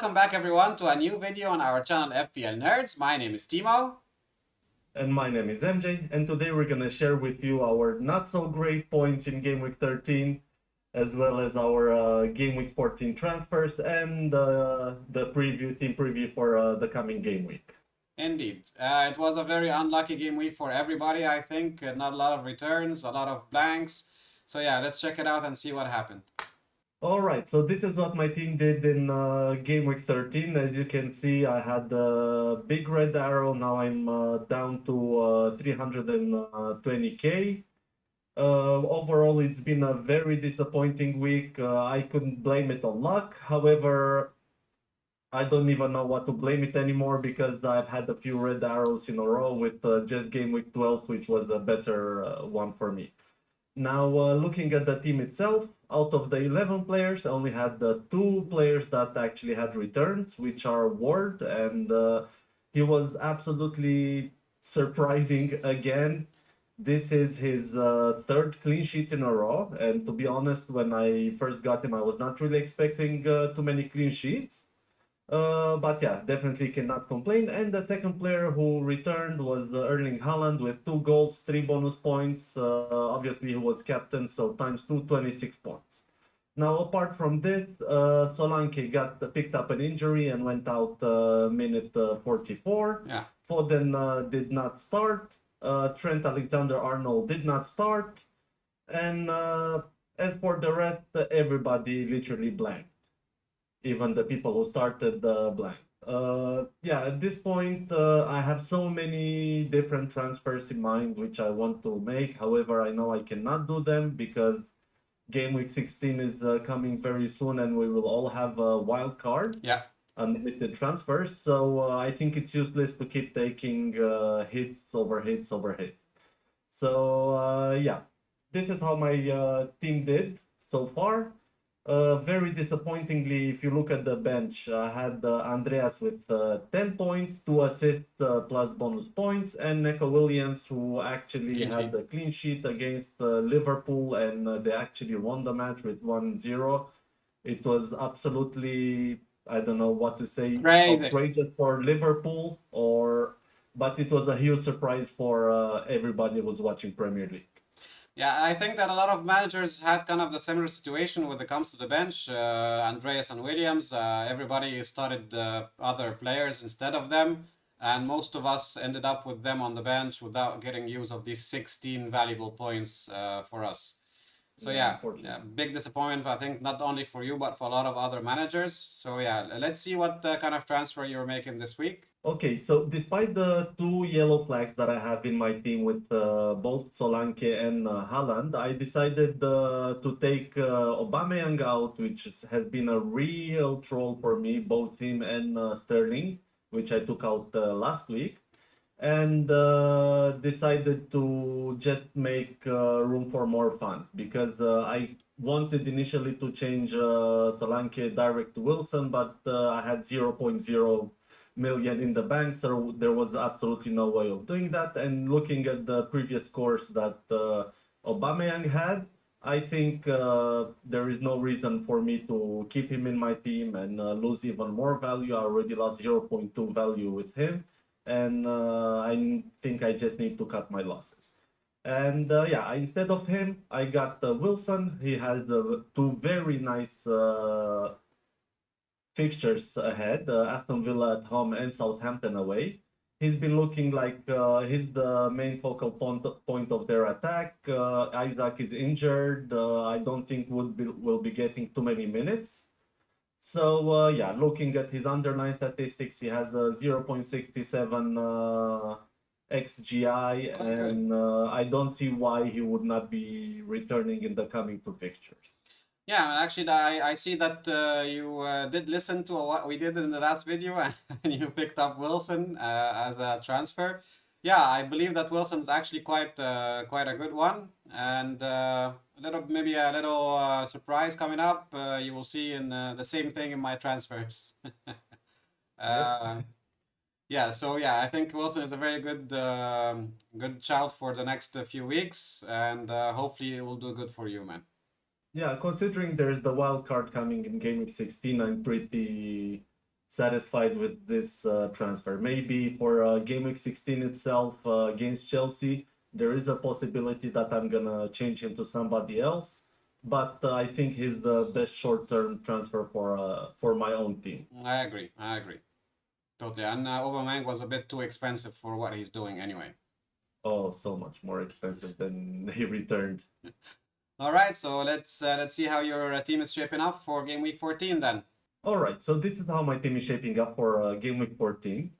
welcome back everyone to a new video on our channel FPL Nerds. My name is Timo. And my name is MJ, and today we're going to share with you our not so great points in Game Week 13, as well as our Game Week 14 transfers and the team preview for the coming game week. Indeed. It was a very unlucky game week for everybody, I think. Not a lot of returns, a lot of blanks. So yeah, let's check it out and see what happened. All right, so this is what my team did in Game Week 13. As you can see, I had a big red arrow. Now I'm down to 320k. Overall, it's been a very disappointing week. I couldn't blame it on luck. However, I don't even know what to blame it anymore because I've had a few red arrows in a row with just game week 12, which was a better one for me. Now, looking at the team itself, out of the 11 players, I only had two players that actually had returns, which are Ward, and he was absolutely surprising again. This is his third clean sheet in a row, and to be honest, when I first got him, I was not really expecting too many clean sheets. But yeah, definitely cannot complain. And the second player who returned was Erling Haaland with 2 goals, 3 bonus points. Obviously, he was captain, so times 2, 26 points. Now, apart from this, Solanke got picked up an injury and went out minute 44. Yeah. Foden did not start. Trent Alexander-Arnold did not start. And as for the rest, everybody literally blanked, even the people who started blank. Yeah, at this point, I have so many different transfers in mind which I want to make. However, I know I cannot do them because Game Week 16 is coming very soon and we will all have a wild card. Yeah. Unlimited transfers. So I think it's useless to keep taking hits over hits over hits. So yeah, this is how my team did so far. Very disappointingly, if you look at the bench, I had Andreas with 10 points, 2 assists plus bonus points, and Neco Williams, who actually had a clean sheet against Liverpool, and they actually won the match with 1-0. It was absolutely, I don't know what to say, Crazy. outrageous for Liverpool, but it was a huge surprise for everybody who's watching Premier League. Yeah, I think that a lot of managers had kind of the similar situation when it comes to the bench. Andreas and Williams, everybody started other players instead of them, and most of us ended up with them on the bench without getting use of these 16 valuable points for us. So yeah, big disappointment, I think, not only for you, but for a lot of other managers. So yeah, let's see what kind of transfer you're making this week. Okay, so despite the 2 yellow flags that I have in my team with both Solanke and Haaland, I decided to take Aubameyang out, which has been a real troll for me, both him and Sterling, which I took out last week, and decided to just make room for more funds because I wanted initially to change Solanke direct to Wilson, but I had 0.0 million in the bank, so there was absolutely no way of doing that. And looking at the previous scores that Aubameyang had, I think there is no reason for me to keep him in my team and lose even more value. I already lost 0.2 value with him, and I think I just need to cut my losses. And yeah, instead of him, I got Wilson. He has 2 very nice fixtures ahead, Aston Villa at home and Southampton away. He's been looking like he's the main focal point of their attack. Isaac is injured. I don't think will be getting too many minutes. So yeah, looking at his underlying statistics, he has a 0.67 XGI, and I don't see why he would not be returning in the coming 2 fixtures. Yeah, actually, I see that you did listen to what we did in the last video, and you picked up Wilson as a transfer. Yeah, I believe that Wilson is actually quite a good one, and maybe a little surprise coming up. You will see in the same thing in my transfers. Yep. Yeah, so yeah, I think Wilson is a very good shout for the next few weeks, and hopefully it will do good for you, man. Yeah, considering there's the wild card coming in Game Week 16, I'm pretty satisfied with this transfer. Maybe for game week 16 itself against Chelsea, there is a possibility that I'm gonna change him to somebody else. But I think he's the best short-term transfer for my own team. I agree. I agree. Totally. And Aubameyang was a bit too expensive for what he's doing anyway. Oh, so much more expensive than he returned. All right, so let's see how your team is shaping up for game week 14 then. All right, so this is how my team is shaping up for game week 14.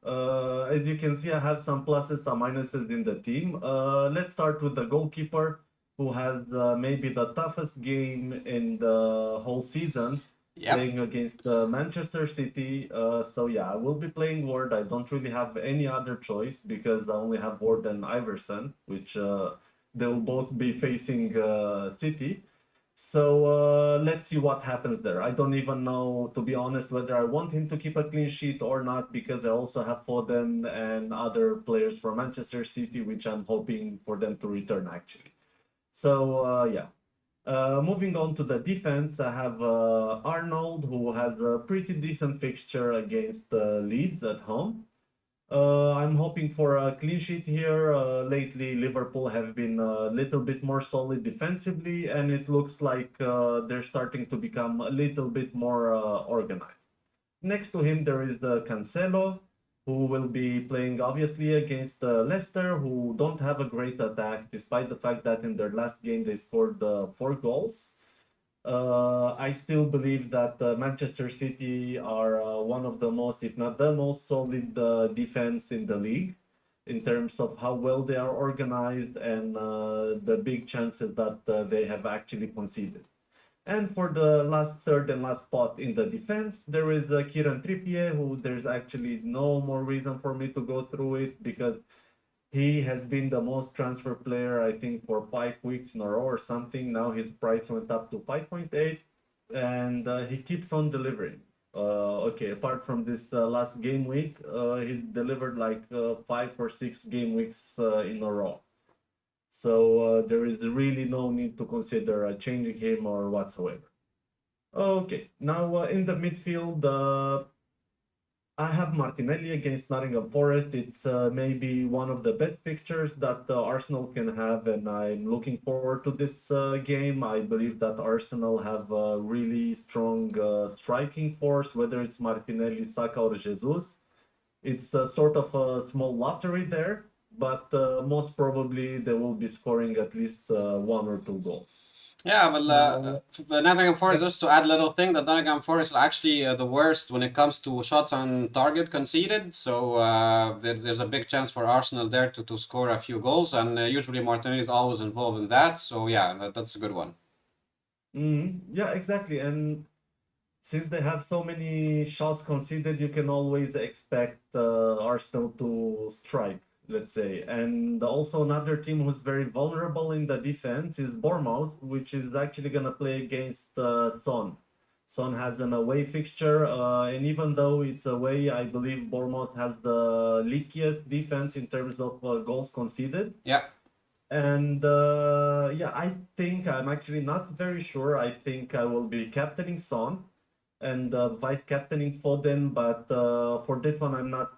As you can see, I have some pluses, some minuses in the team. Let's start with the goalkeeper, who has maybe the toughest game in the whole season, Yep. playing against Manchester City. So yeah, I will be playing Ward. I don't really have any other choice because I only have Ward and Iverson, which they'll both be facing City. So let's see what happens there. I don't even know, to be honest, whether I want him to keep a clean sheet or not, because I also have Foden and other players from Manchester City, which I'm hoping for them to return actually. So yeah. Moving on to the defense, I have Arnold, who has a pretty decent fixture against Leeds at home. I'm hoping for a clean sheet here. Lately, Liverpool have been a little bit more solid defensively, and it looks like they're starting to become a little bit more organized. Next to him, there is Cancelo, who will be playing obviously against Leicester, who don't have a great attack, despite the fact that in their last game they scored 4 goals. I still believe that Manchester City are one of the most, if not the most solid defense in the league in terms of how well they are organized and the big chances that they have actually conceded. And for the last third and last spot in the defense, there is Kieran Trippier, who there's actually no more reason for me to go through it because he has been the most transfer player, I think, for 5 weeks in a row or something. Now his price went up to 5.8, and he keeps on delivering. Okay, apart from this last game week, he's delivered like 5 or 6 game weeks in a row. So there is really no need to consider changing him or whatsoever. Okay, now in the midfield, I have Martinelli against Nottingham Forest. It's maybe one of the best fixtures that Arsenal can have, and I'm looking forward to this game. I believe that Arsenal have a really strong striking force, whether it's Martinelli, Saka, or Jesus. It's sort of a small lottery there, but most probably they will be scoring at least 1 or 2 goals. Yeah, well, Now, the Nottingham Forest, yeah. just to add a little thing, that Nottingham Forest are actually the worst when it comes to shots on target conceded. So there's a big chance for Arsenal there to score a few goals, and usually Martinelli is always involved in that. So yeah, that's a good one. Yeah, exactly. And since they have so many shots conceded, you can always expect Arsenal to strike, let's say. And also another team who's very vulnerable in the defense is Bournemouth, which is actually going to play against Son. Son has an away fixture, and even though it's away, I believe Bournemouth has the leakiest defense in terms of goals conceded. Yeah. And yeah, I think I'm actually not very sure. I think I will be captaining Son and vice captaining Foden, but for this one, I'm not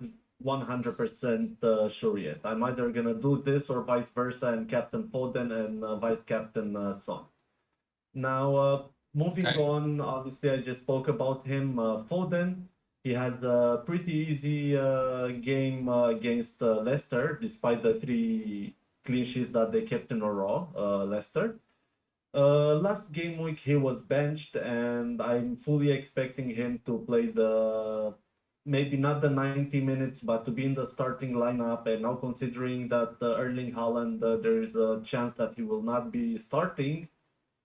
100% sure yet. I'm either gonna do this or vice versa and captain Foden and vice captain Son. Now, moving Okay. on, obviously, I just spoke about him. Foden, he has a pretty easy game against Leicester, despite the 3 clean sheets that they kept in a row, Leicester. Last game week he was benched, and I'm fully expecting him to play the maybe not the 90 minutes, but to be in the starting lineup. And now considering that Erling Haaland, there is a chance that he will not be starting,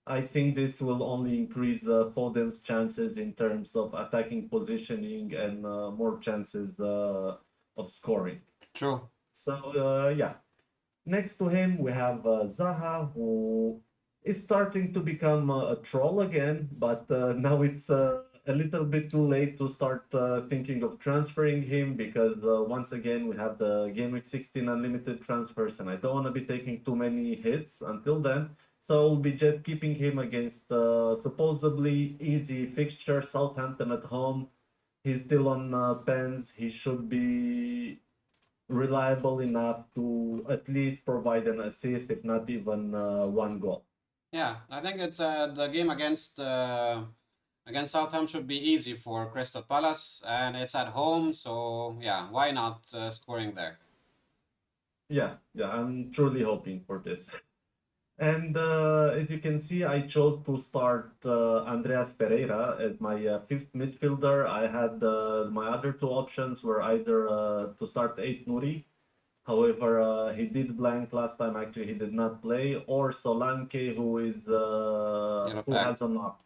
I think this will only increase Foden's chances in terms of attacking positioning and more chances of scoring. True. So yeah, next to him, we have Zaha, who is starting to become a troll again, but now it's a little bit too late to start thinking of transferring him because once again, we have the Game Week 16 unlimited transfers, and I don't want to be taking too many hits until then. So I'll be just keeping him against supposedly easy fixture, Southampton at home, He's still on pens. He should be reliable enough to at least provide an assist, if not even one goal. Yeah, I think it's the game against Southampton should be easy for Crystal Palace, and it's at home, so yeah, why not scoring there? Yeah, yeah, I'm truly hoping for this. And as you can see, I chose to start Andreas Pereira as my fifth midfielder. I had my other two options were either to start Eight Nuri. However, he did blank last time. Actually, he did not play, or Solanke, Yellow who flag. has a knock.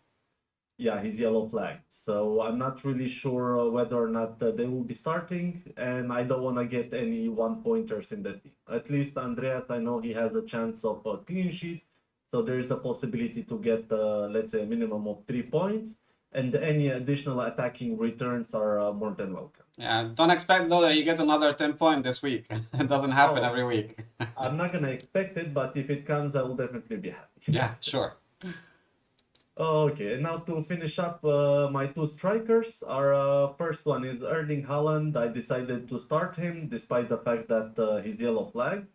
Yeah, he's yellow flag. So I'm not really sure whether or not they will be starting, and I don't want to get any one pointers in the team. At least Andreas, I know he has a chance of a clean sheet, so there is a possibility to get, let's say, a minimum of 3 points, and any additional attacking returns are more than welcome. Yeah, don't expect though that you get another 10 point this week. It doesn't happen Oh, every week. I'm not gonna expect it, but if it comes, I will definitely be happy. Yeah, sure. Okay, and now to finish up my two strikers, our first one is Erling Haaland. I decided to start him despite the fact that he's yellow flag.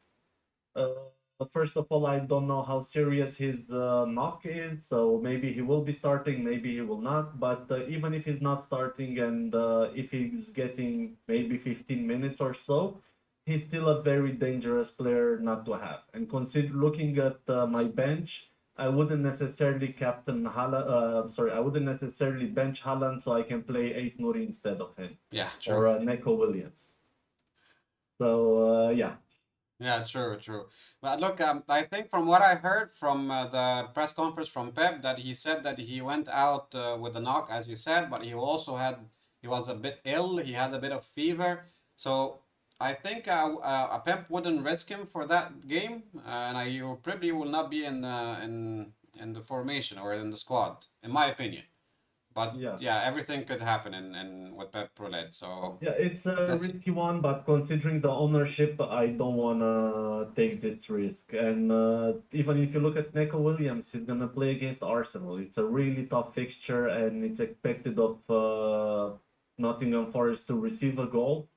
First of all, I don't know how serious his knock is, so maybe he will be starting, maybe he will not. But even if he's not starting and if he's getting maybe 15 minutes or so, he's still a very dangerous player not to have. And consider looking at my bench, I wouldn't necessarily captain Haaland. Sorry, I wouldn't necessarily bench Haaland so I can play Eight Nuri instead of him Yeah, or true. Neko Williams. So yeah, Yeah, true, true. But look, I think from what I heard from the press conference from Pep, that he said that he went out with a knock, as you said, but he was a bit ill. He had a bit of fever. So I think Pep wouldn't risk him for that game, and you probably will not be in the formation or in the squad, in my opinion. But yeah. yeah, everything could happen in with Pep Roulette. So Yeah, it's a let's see. risky one, but considering the ownership, I don't wanna take this risk. And even if you look at Neco Williams, he's gonna play against Arsenal. It's a really tough fixture, and it's expected of Nottingham Forest to receive a goal.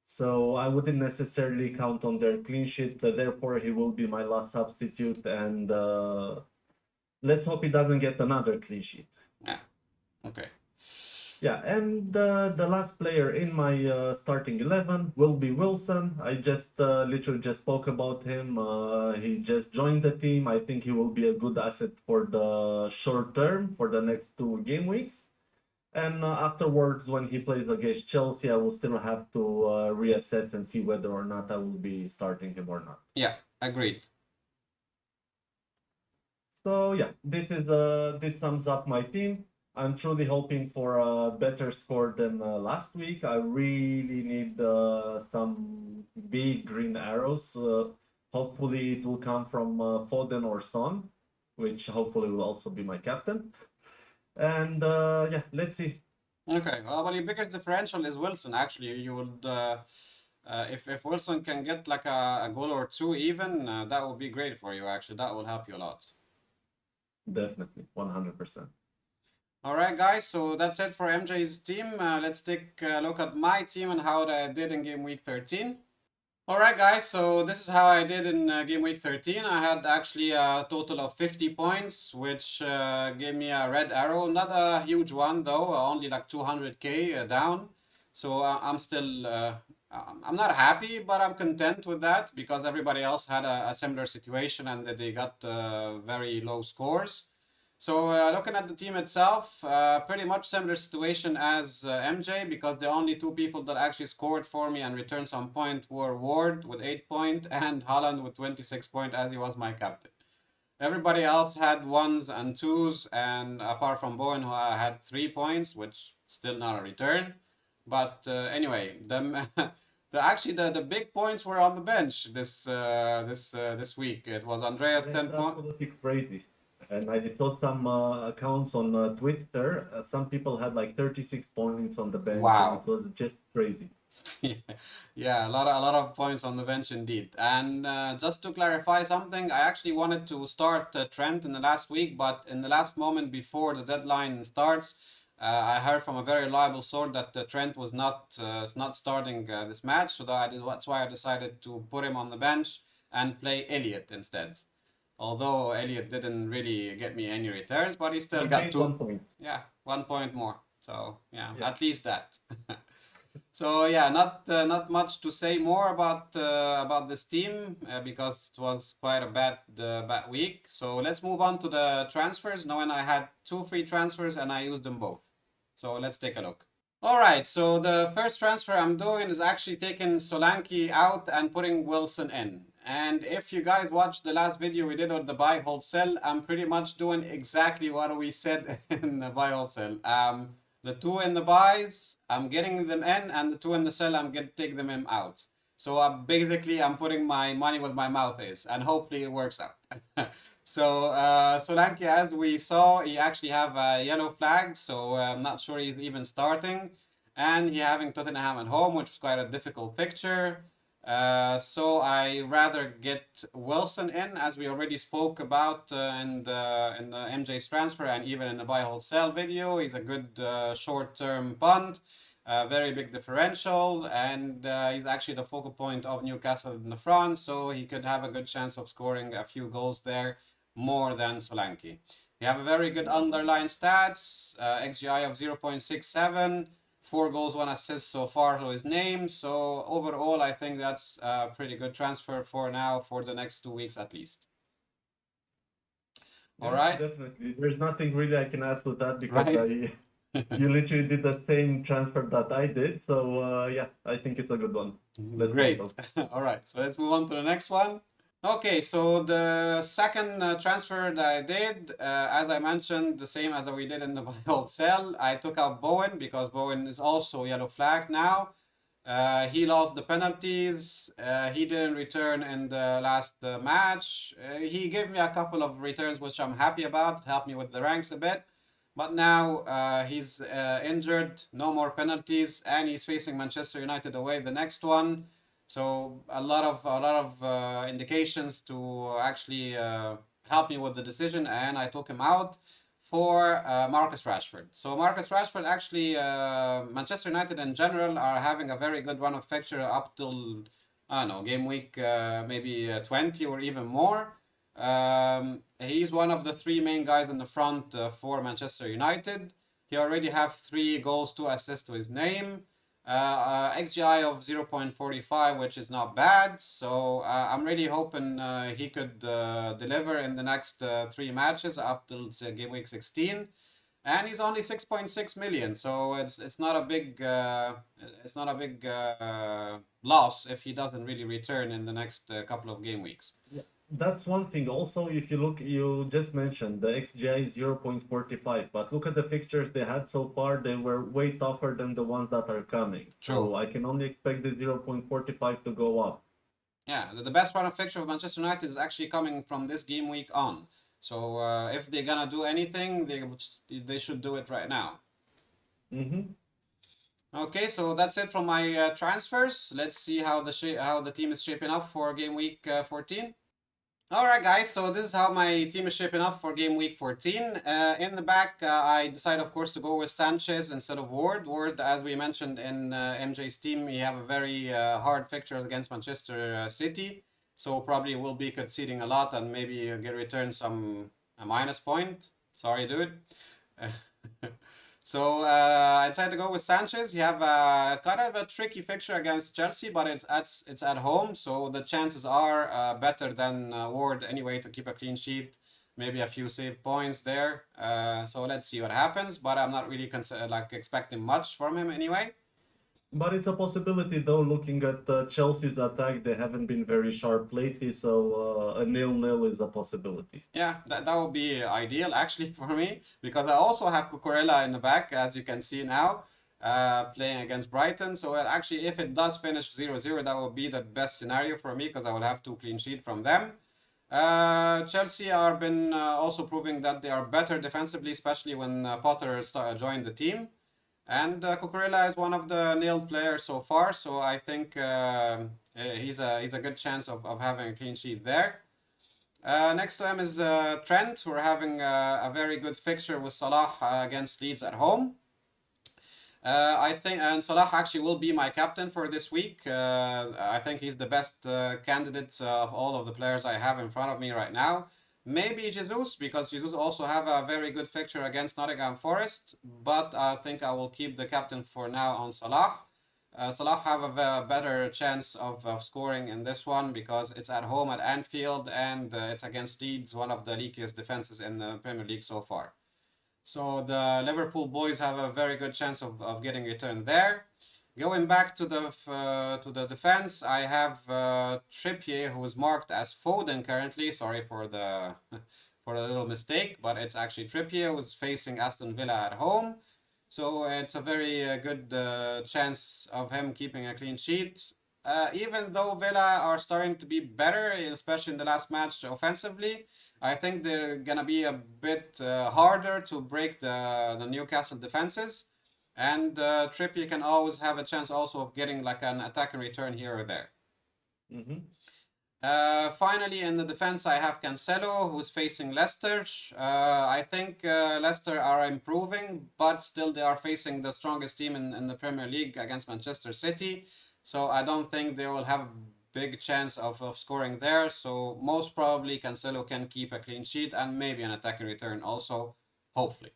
So I wouldn't necessarily count on their clean sheet. Therefore, he will be my last substitute, and let's hope he doesn't get another clean sheet. Yeah. Okay. Yeah, and the last player in my starting 11 will be Wilson. I just literally just spoke about him. He just joined the team. I think he will be a good asset for the short term, for the next two game weeks. And afterwards, when he plays against Chelsea, I will still have to reassess and see whether or not I will be starting him or not. Yeah, agreed. So yeah, this sums up my team. I'm truly hoping for a better score than last week. I really need some big green arrows. Hopefully, it will come from Foden or Son, which hopefully will also be my captain. And yeah, let's see. Okay, well, your biggest differential is Wilson. Actually, you would if Wilson can get like a goal or two even, that would be great for you. Actually, that will help you a lot. Definitely, 100%. All right, guys. So that's it for MJ's team. Let's take a look at my team and how I did in game week 13. All right, guys. So this is how I did in game week 13. I had actually a total of 50 points, which gave me a red arrow. Not a huge one though, only like 200k down. So I'm not happy, but I'm content with that because everybody else had a similar situation and that they got very low scores. So looking at the team itself, pretty much similar situation as MJ because the only two people that actually scored for me and returned some point were Ward with 8 point and Haaland with 26 point as he was my captain. Everybody else had ones and twos, and apart from Bowen who had 3 points, which still not a return. But anyway, the big points were on the bench this week. It was Andreas That's 10 point. absolutely crazy. And I saw some accounts on Twitter. Some people had like 36 points on the bench, and it Wow. was just crazy. Yeah, a lot of points on the bench indeed. And just to clarify something, I actually wanted to start Trent in the last week, but in the last moment before the deadline starts, I heard from a very reliable source that Trent was not starting this match, so that's why I decided to put him on the bench and play Elliot instead. Although Elliot didn't really get me any returns, but he still You got gained two. 1 point. Yeah, 1 point more. So yeah, Yeah. at least that. So yeah, not much to say more about this team because it was quite a bad week. So let's move on to the transfers. Knowing I had two free transfers and I used them both. So let's take a look. All right, so the first transfer I'm doing is actually taking Solanke out and putting Wilson in. And if you guys watched the last video we did on the buy, hold, sell, I'm pretty much doing exactly what we said in the buy, hold, sell. The two in the buys, I'm getting them in, and the two in the sell, I'm going to take them in out. So basically, I'm putting my money where my mouth is, and hopefully it works out. So Solanke, as we saw, he actually have a yellow flag, so I'm not sure he's even starting. And he having Tottenham at home, which is quite a difficult fixture. So I rather get Wilson in, as we already spoke about in the MJ's transfer and even in the buy hold sell video. He's a good short-term punt, very big differential, and he's actually the focal point of Newcastle in the front, so he could have a good chance of scoring a few goals there, more than Solanke. He have a very good underlying stats, XGI of 0.67. 4 goals, 1 assist so far to his name. So overall, I think that's a pretty good transfer for now, for the next 2 weeks at least. All Yeah, right, definitely. There's nothing really I can add to that because right. you literally did the same transfer that I did. So yeah, I think it's a good one. Let's go Great. so. All right, so let's move on to the next one. Okay, so the second transfer that I did, as I mentioned, the same as we did in the buy hold sell, I took out Bowen because Bowen is also yellow flag now. He lost the penalties. He didn't return in the last match. He gave me a couple of returns, which I'm happy about, helped me with the ranks a bit. But now he's injured, no more penalties, and he's facing Manchester United away the next one. So a lot of indications to actually help me with the decision, and I took him out for Marcus Rashford. So Marcus Rashford actually, Manchester United in general are having a very good run of fixture up till, I don't know, game week maybe 20 or even more. He's one of the three main guys in the front for Manchester United. He already have 3 goals, 2 assists to his name. XGI of 0.45, which is not bad. So I'm really hoping he could deliver in the next 3 matches up till game week 16. And he's only 6.6 million, so it's not a big loss if he doesn't really return in the next couple of game weeks. Yeah, that's one thing. Also, if you look, you just mentioned the XGI is 0.45, but look at the fixtures they had so far. They were way tougher than the ones that are coming. True. So I can only expect the 0.45 to go up. Yeah, the best run of fixture of Manchester United is actually coming from this game week on. So if they're gonna do anything, they should do it right now. Mm-hmm. Okay, so that's it from my transfers. Let's see how the team is shaping up for game week 14. All right, guys, so this is how my team is shaping up for game week 14. In the back, I decided, of course, to go with Sanchez instead of Ward. Ward, as we mentioned in MJ's team, he have a very hard fixtures against Manchester City, so probably will be conceding a lot and maybe get returned some a minus point. Sorry, dude. So I decided to go with Sanchez. You have kind of a tricky fixture against Chelsea, but it's at home, so the chances are better than Ward anyway to keep a clean sheet. Maybe a few save points there. So let's see what happens. But I'm not really like expecting much from him anyway. But it's a possibility, though, looking at Chelsea's attack, they haven't been very sharp lately, so a nil-nil is a possibility. Yeah, that would be ideal actually for me because I also have Cucurella in the back, as you can see now, playing against Brighton. So actually, if it does finish 0-0, that would be the best scenario for me because I will have 2 clean sheet from them. Chelsea are been also proving that they are better defensively, especially when Potter joined the team. And Cucurella is one of the nailed players so far, so I think he's a good chance of having a clean sheet there. Next to him is Trent, who are having a very good fixture with Salah against Leeds at home. I think, and Salah actually will be my captain for this week. I think he's the best candidate of all of the players I have in front of me right now. Maybe Jesus, because Jesus also have a very good fixture against Nottingham Forest, but I think I will keep the captain for now on Salah. Salah have a better chance of scoring in this one because it's at home at Anfield and it's against Leeds, one of the leakiest defenses in the Premier League so far. So the Liverpool boys have a very good chance of getting a turn there. Going back to the defense, I have Trippier, who is marked as Foden currently. Sorry for the for a little mistake, but it's actually Trippier who's facing Aston Villa at home. So it's a very good chance of him keeping a clean sheet. Even though Villa are starting to be better, especially in the last match offensively, I think they're gonna be a bit harder to break the Newcastle defenses. And Trippier can always have a chance also of getting like an attack and return here or there. Hmm. Finally, in the defense, I have Cancelo, who's facing Leicester. I think Leicester are improving, but still they are facing the strongest team in the Premier League against Manchester City. So I don't think they will have a big chance of scoring there. So most probably Cancelo can keep a clean sheet and maybe an attacking return also, hopefully.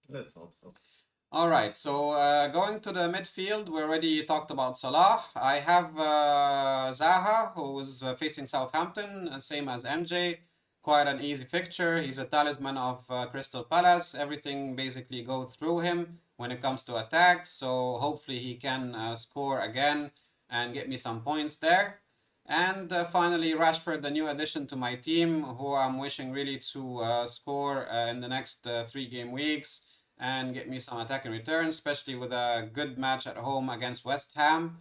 Let's hope so. All right, so going to the midfield, we already talked about Salah. I have Zaha, who's facing Southampton, same as MJ. Quite an easy fixture. He's a talisman of Crystal Palace. Everything basically go through him when it comes to attack. So hopefully he can score again and get me some points there. And finally, Rashford, the new addition to my team, who I'm wishing really to score in the next 3 game weeks and get me some attack and return, especially with a good match at home against West Ham.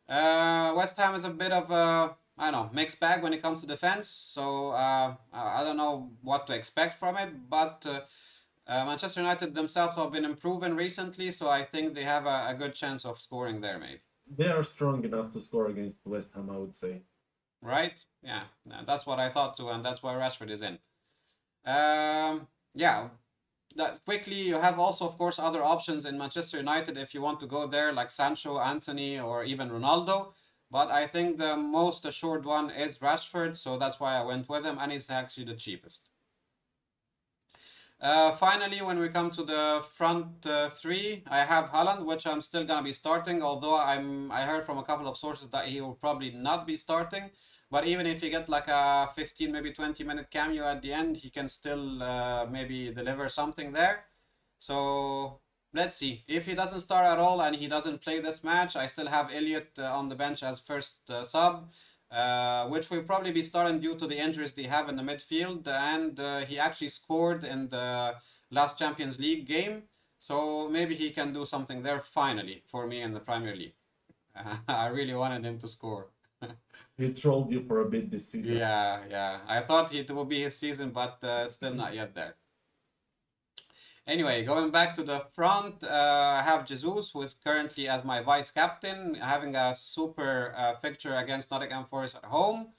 West Ham is a bit of a, I don't know, mixed bag when it comes to defense, so I don't know what to expect from it, but Manchester United themselves have been improving recently, so I think they have a good chance of scoring there, maybe. They are strong enough to score against West Ham, I would say. Right? Yeah, that's what I thought too, and that's why Rashford is in. Yeah, that quickly you have also of course other options in Manchester United if you want to go there like Sancho, Anthony or even Ronaldo, but I think the most assured one is Rashford, so that's why I went with him and he's actually the cheapest. Finally, when we come to the front three, I have Haaland, which I'm still gonna be starting. Although I heard from a couple of sources that he will probably not be starting. But even if you get like a 15, maybe 20-minute cameo at the end, he can still maybe deliver something there. So let's see. If he doesn't start at all and he doesn't play this match, I still have Elliot on the bench as first sub, which will probably be starting due to the injuries they have in the midfield. And he actually scored in the last Champions League game. So maybe he can do something there finally for me in the Premier League. I really wanted him to score. He trolled you for a bit this season. Yeah, yeah. I thought it would be his season, but still not yet there. Anyway, going back to the front, I have Jesus, who is currently as my vice captain, having a super fixture against Nottingham Forest at home.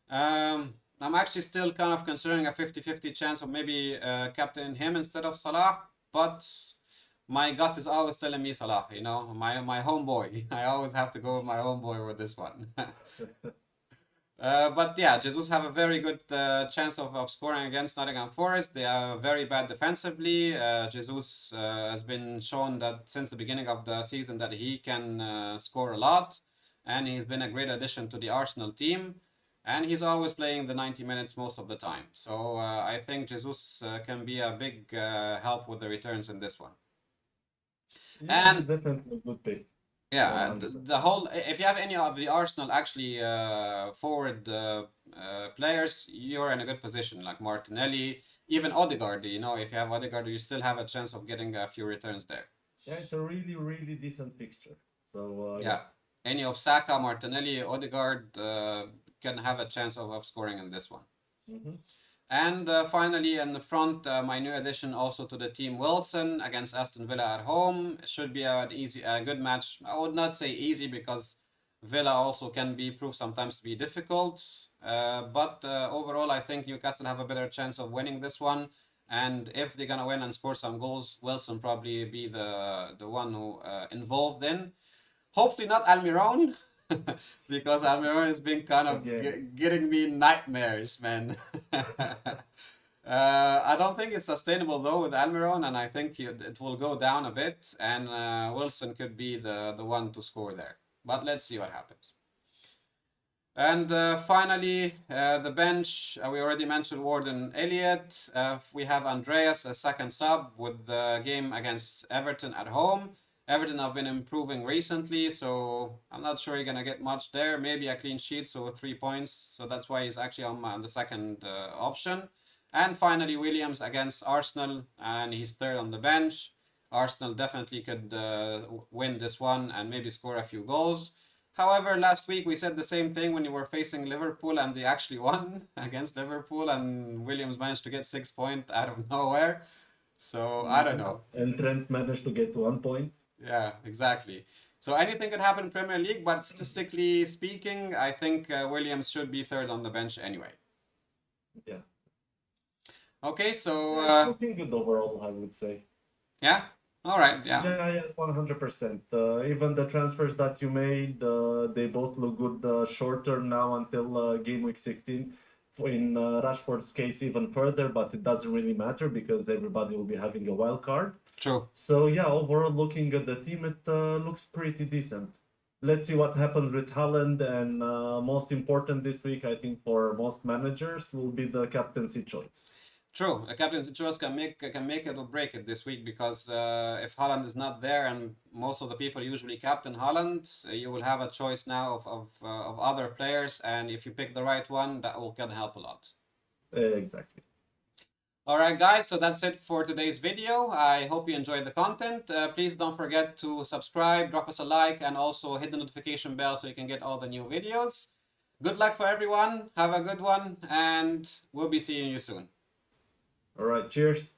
I'm actually still kind of considering a 50-50 chance of maybe captaining him instead of Salah, but my gut is always telling me Salah, my homeboy. I always have to go with my homeboy with this one. But yeah, Jesus have a very good chance of scoring against Nottingham Forest. They are very bad defensively. Jesus has been shown that since the beginning of the season that he can score a lot, and he's been a great addition to the Arsenal team. And he's always playing the 90 minutes most of the time. So I think Jesus can be a big help with the returns in this one. Yeah, he's And definitely a good pick. yeah, the, 100%. the whole. If you have any of the Arsenal actually forward players, you're in a good position. Like Martinelli, even Odegaard. If you have Odegaard, you still have a chance of getting a few returns there. Yeah, it's a really, really decent fixture. So, yeah. Yeah, any of Saka, Martinelli, Odegaard can have a chance of scoring in this one. Hmm. And finally, in the front, my new addition also to the team, Wilson against Aston Villa at home. It should be a good match. I would not say easy because Villa also can be proved sometimes to be difficult. But overall, I think Newcastle have a better chance of winning this one. And if they're gonna win and score some goals, Wilson probably be the one who involved in. Hopefully not Almiron, because Almiron has been kind of Again. getting me nightmares, man. I don't think it's sustainable though with Almiron, and I think it will go down a bit, and Wilson could be the one to score there. But let's see what happens. And finally, the bench, we already mentioned Warden Elliott. We have Andreas, a second sub with the game against Everton at home. Everton have been improving recently, so I'm not sure you're going to get much there. Maybe a clean sheet, so 3 points. So that's why he's actually on the second option. And finally, Williams against Arsenal, and he's third on the bench. Arsenal definitely could win this one and maybe score a few goals. However, last week we said the same thing when you were facing Liverpool and they actually won against Liverpool and Williams managed to get 6 points out of nowhere. So I don't know. And Trent managed to get 1 point. Yeah, exactly. So anything could happen in Premier League, but statistically speaking, I think Williams should be third on the bench anyway. Yeah. Okay, so It's looking good overall, I would say. yeah, all right, yeah. Yeah, 100%. Even the transfers that you made, they both look good short term now until game week 16. In Rashford's case, even further, but it doesn't really matter because everybody will be having a wild card. True. So yeah, overall, looking at the team, it looks pretty decent. Let's see what happens with Haaland, and most important this week, I think, for most managers, will be the captaincy choice. True, a captain's choice can make it or break it this week because if Haaland is not there and most of the people usually captain Haaland, you will have a choice now of other players, and if you pick the right one, that will can help a lot. Exactly. All right, guys, so that's it for today's video. I hope you enjoyed the content. Please don't forget to subscribe, drop us a like, and also hit the notification bell so you can get all the new videos. Good luck for everyone. Have a good one, and we'll be seeing you soon. All right, cheers.